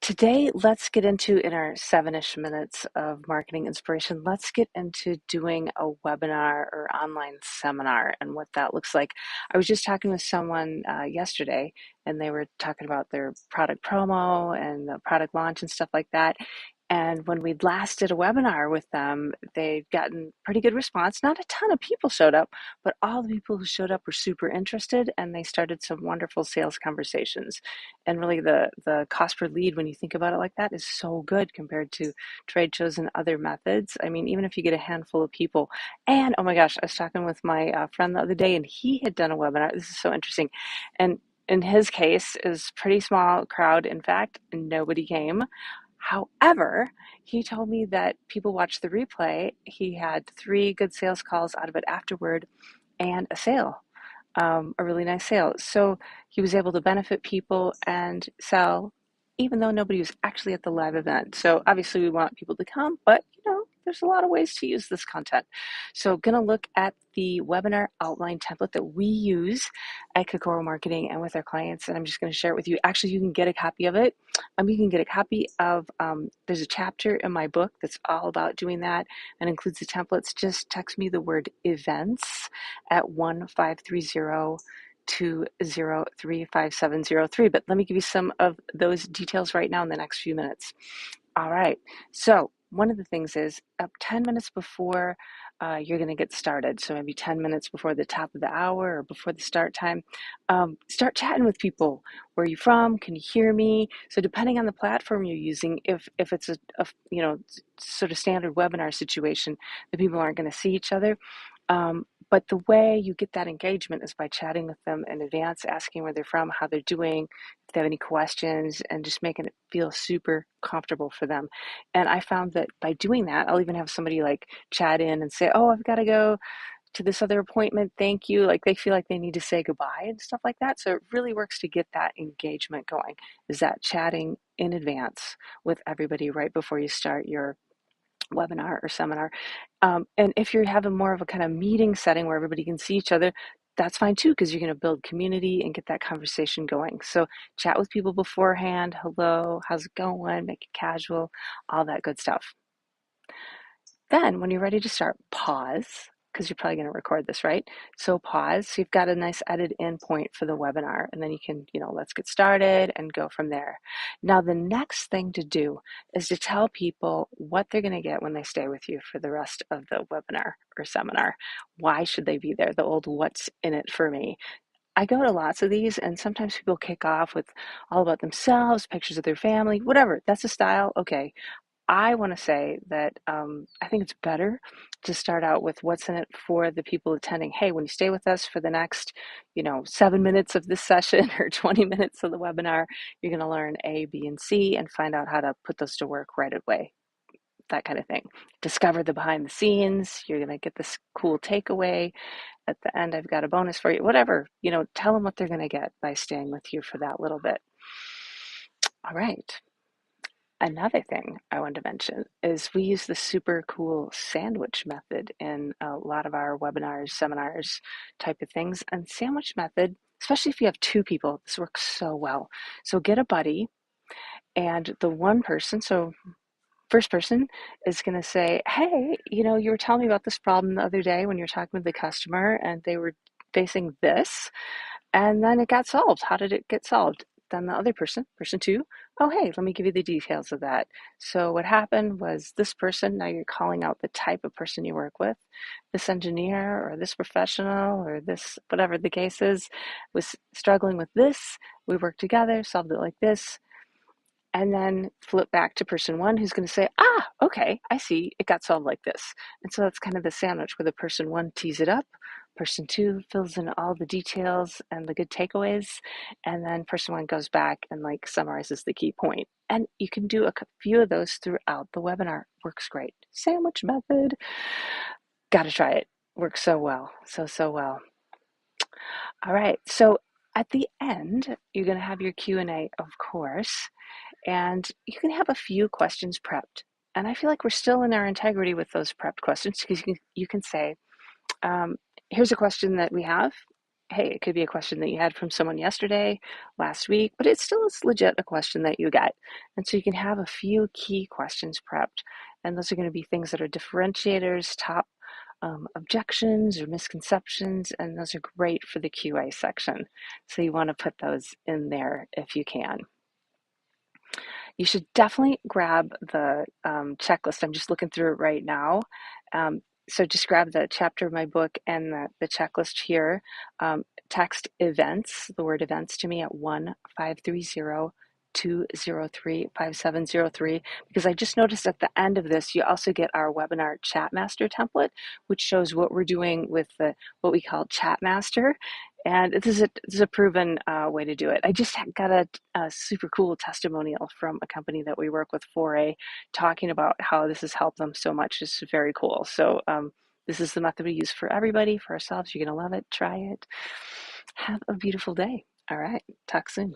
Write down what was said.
Today, let's get into in our 7-ish minutes of marketing inspiration, let's get into doing a webinar or online seminar and what that looks like. I was just talking with someone yesterday, and they were talking about their product promo and the product launch and stuff like that. And when we last did a webinar with them, they'd gotten pretty good response. Not a ton of people showed up, but all the people who showed up were super interested, and they started some wonderful sales conversations. And really, the cost per lead, when you think about it like that, is so good compared to trade shows and other methods. I mean, even if you get a handful of people. And oh my gosh, I was talking with my friend the other day, and he had done a webinar. This is so interesting. And in his case, it was a pretty small crowd. In fact, nobody came. However, he told me that people watched the replay. He had 3 good sales calls out of it afterward and a sale, a really nice sale. So he was able to benefit people and sell, even though nobody was actually at the live event. So obviously, we want people to come, but there's a lot of ways to use this content. So, going to look at the webinar outline template that we use at Kokoro Marketing and with our clients, and I'm just going to share it with you. Actually, you can get a copy of it. You can get a copy of, there's a chapter in my book that's all about doing that and includes the templates. Just text me the word events at 1530-203-5703. But let me give you some of those details right now in the next few minutes. All right. So one of the things is up 10 minutes before you're going to get started. So maybe 10 minutes before the top of the hour or before the start time, start chatting with people. Where are you from? Can you hear me? So depending on the platform you're using, if it's a sort of standard webinar situation, the people aren't going to see each other. But the way you get that engagement is by chatting with them in advance, asking where they're from, how they're doing, if they have any questions, and just making it feel super comfortable for them. And I found that by doing that, I'll even have somebody like chat in and say, "Oh, I've got to go to this other appointment. Thank you." Like they feel like they need to say goodbye and stuff like that. So it really works to get that engagement going, is that chatting in advance with everybody right before you start your webinar or seminar. And if you're having more of a kind of meeting setting where everybody can see each other, that's fine too, because you're going to build community and get that conversation going. So chat with people beforehand. Hello, how's it going? Make it casual, all that good stuff. Then when you're ready to start, pause, because you're probably going to record this, right? So pause. So you've got a nice edit in point for the webinar, and then you can, let's get started and go from there. Now, the next thing to do is to tell people what they're going to get when they stay with you for the rest of the webinar or seminar. Why should they be there? The old what's in it for me. I go to lots of these, and sometimes people kick off with all about themselves, pictures of their family, whatever. That's a style. Okay. I want to say that I think it's better to start out with what's in it for the people attending. Hey, when you stay with us for the next, 7 minutes of this session or 20 minutes of the webinar, you're going to learn A, B, and C and find out how to put those to work right away. That kind of thing. Discover the behind the scenes. You're going to get this cool takeaway. At the end, I've got a bonus for you. Whatever, tell them what they're going to get by staying with you for that little bit. All right. Another thing I wanted to mention is we use the super cool sandwich method in a lot of our webinars, seminars type of things. And sandwich method, especially if you have 2 people, this works so well. So get a buddy, and the one person, so first person is going to say, "Hey, you were telling me about this problem the other day when you were talking with the customer and they were facing this. And then it got solved. How did it get solved?" Then the other person, person 2, "Oh, hey, let me give you the details of that. So what happened was this person," now you're calling out the type of person you work with, "this engineer or this professional or this, whatever the case is, was struggling with this. We worked together, solved it like this." And then flip back to person 1 who's going to say, "Ah, okay, I see, it got solved like this." And so that's kind of the sandwich where the person 1 tees it up, person 2 fills in all the details and the good takeaways, and then person 1 goes back and summarizes the key point. And you can do a few of those throughout the webinar. Works great. Sandwich method. Got to try it. Works so well. So well. All right. So at the end, you're going to have your Q&A, of course. And you can have a few questions prepped. And I feel like we're still in our integrity with those prepped questions, because you can say, here's a question that we have. hey, it could be a question that you had from someone yesterday, last week, but it still is legit a question that you get. And so you can have a few key questions prepped. And those are going to be things that are differentiators, top objections or misconceptions, and those are great for the QA section. So you want to put those in there if you can. You should definitely grab the checklist. I'm just looking through it right now. So just grab the chapter of my book and the checklist here. Text events, the word events to me at 1-530-203-5703, because I just noticed at the end of this, you also get our webinar chat master template, which shows what we're doing with what we call chat master. And this is a proven way to do it. I just got a super cool testimonial from a company that we work with, 4A, talking about how this has helped them so much. It's very cool. So this is the method we use for everybody, for ourselves. You're going to love it. Try it. Have a beautiful day. All right. Talk soon.